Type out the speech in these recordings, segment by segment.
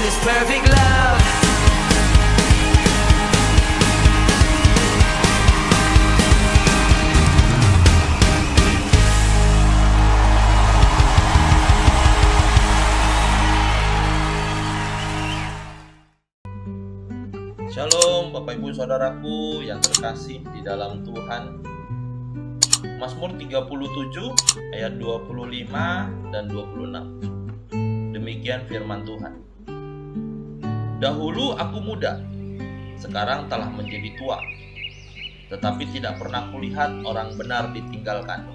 this perfect love. Shalom Bapak Ibu Saudaraku yang terkasih di dalam Tuhan. Mazmur 37 ayat 25 dan 26. Demikian firman Tuhan. Dahulu aku muda, sekarang telah menjadi tua, tetapi tidak pernah kulihat orang benar ditinggalkan,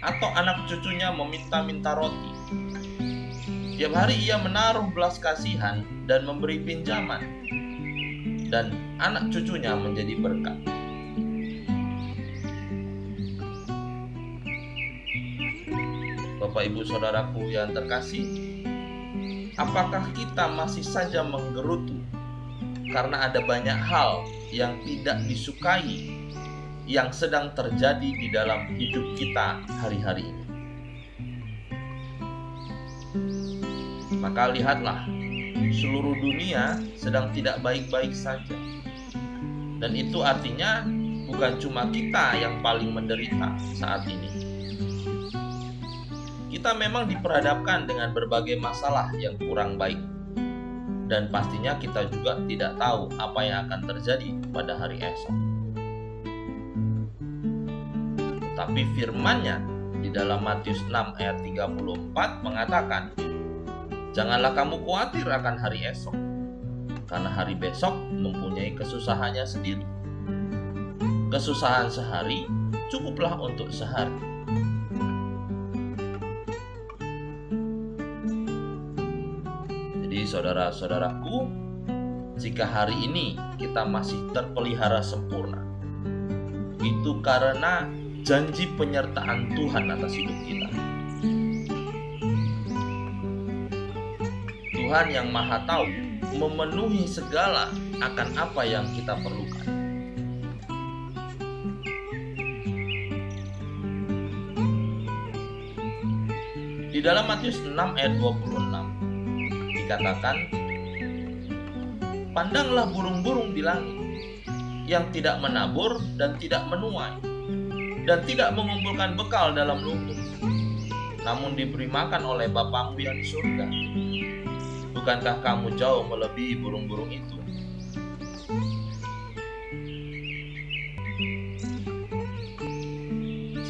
atau anak cucunya meminta-minta roti. Tiap hari ia menaruh belas kasihan dan memberi pinjaman, dan anak cucunya menjadi berkat. Bapak Ibu Saudaraku yang terkasih, apakah kita masih saja menggerutu karena ada banyak hal yang tidak disukai yang sedang terjadi di dalam hidup kita hari-hari ini? Maka lihatlah, seluruh dunia sedang tidak baik-baik saja. Dan itu artinya bukan cuma kita yang paling menderita saat ini. Kita memang diperhadapkan dengan berbagai masalah yang kurang baik. Dan pastinya kita juga tidak tahu apa yang akan terjadi pada hari esok. Tetapi firman-Nya di dalam Matius 6 ayat 34 mengatakan, janganlah kamu khawatir akan hari esok, karena hari besok mempunyai kesusahannya sendiri. Kesusahan sehari cukuplah untuk sehari. Jadi saudara-saudaraku, jika hari ini kita masih terpelihara sempurna, itu karena janji penyertaan Tuhan atas hidup kita. Tuhan yang Maha Tahu memenuhi segala akan apa yang kita perlukan. Di dalam Matius 6 ayat 26 dikatakan, pandanglah burung-burung di langit yang tidak menabur dan tidak menuai dan tidak mengumpulkan bekal dalam lumbung, namun diberi makan oleh Bapamu yang di surga. Bukankah kamu jauh melebihi burung-burung itu?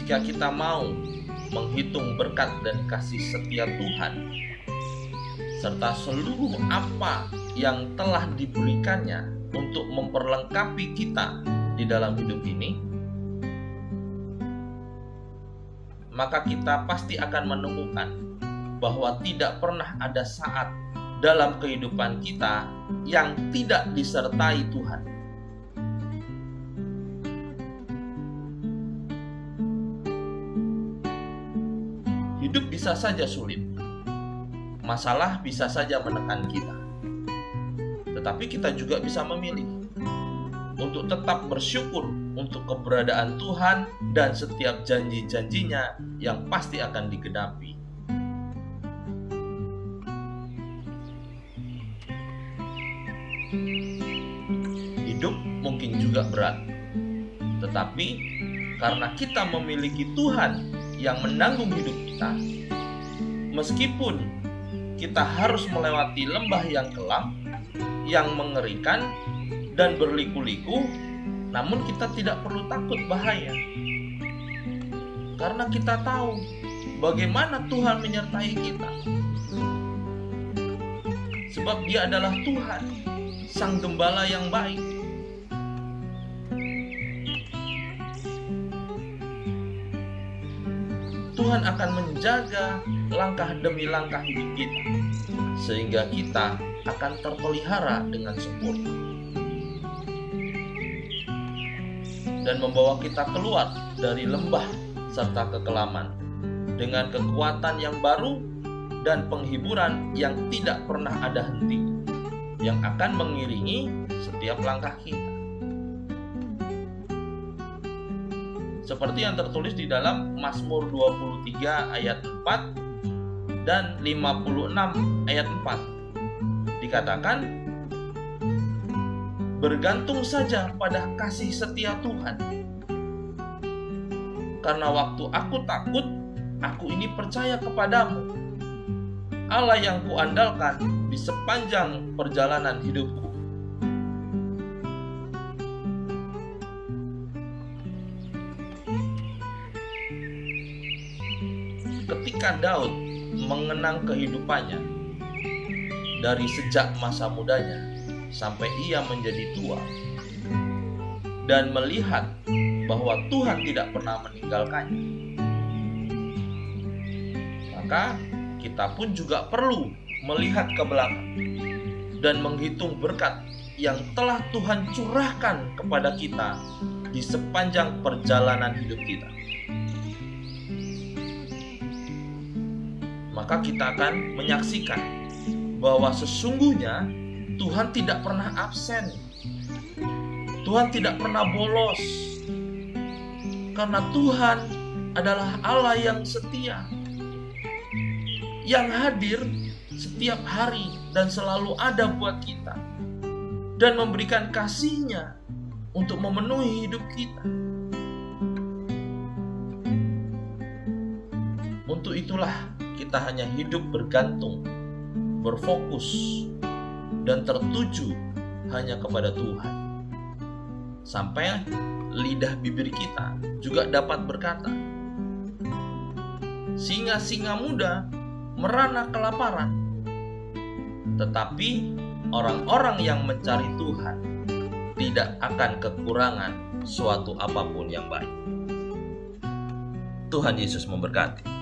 Jika kita mau menghitung berkat dan kasih setia Tuhan, serta seluruh apa yang telah diberikannya untuk memperlengkapi kita di dalam hidup ini, maka kita pasti akan menemukan bahwa tidak pernah ada saat dalam kehidupan kita yang tidak disertai Tuhan. Hidup bisa saja sulit, masalah bisa saja menekan kita, tetapi kita juga bisa memilih untuk tetap bersyukur untuk keberadaan Tuhan dan setiap janji-janjinya yang pasti akan digenapi. Hidup mungkin juga berat, tetapi karena kita memiliki Tuhan yang menanggung hidup kita, meskipun kita harus melewati lembah yang kelam, yang mengerikan dan berliku-liku, namun kita tidak perlu takut bahaya, karena kita tahu bagaimana Tuhan menyertai kita. Sebab Dia adalah Tuhan, Sang Gembala yang baik. Tuhan akan menjaga langkah demi langkah hidup kita, sehingga kita akan terpelihara dengan sempurna dan membawa kita keluar dari lembah serta kekelaman dengan kekuatan yang baru dan penghiburan yang tidak pernah ada hentinya, yang akan mengiringi setiap langkah kita. Seperti yang tertulis di dalam Mazmur 23 ayat 4 dan 56 ayat 4. dikatakan, bergantung saja pada kasih setia Tuhan. Karena waktu aku takut, aku ini percaya kepadamu, Allah yang kuandalkan di sepanjang perjalanan hidupku. Ketika Daud mengenang kehidupannya dari sejak masa mudanya sampai ia menjadi tua dan melihat bahwa Tuhan tidak pernah meninggalkannya, maka kita pun juga perlu melihat ke belakang dan menghitung berkat yang telah Tuhan curahkan kepada kita di sepanjang perjalanan hidup kita. Maka kita akan menyaksikan bahwa sesungguhnya Tuhan tidak pernah absen. Tuhan tidak pernah bolos. Karena Tuhan adalah Allah yang setia, yang hadir setiap hari dan selalu ada buat kita, dan memberikan kasih-Nya untuk memenuhi hidup kita. Untuk itulah kita hanya hidup bergantung, berfokus, dan tertuju hanya kepada Tuhan. Sampai lidah bibir kita juga dapat berkata, singa-singa muda merana kelaparan, tetapi orang-orang yang mencari Tuhan tidak akan kekurangan suatu apapun yang baik. Tuhan Yesus memberkati.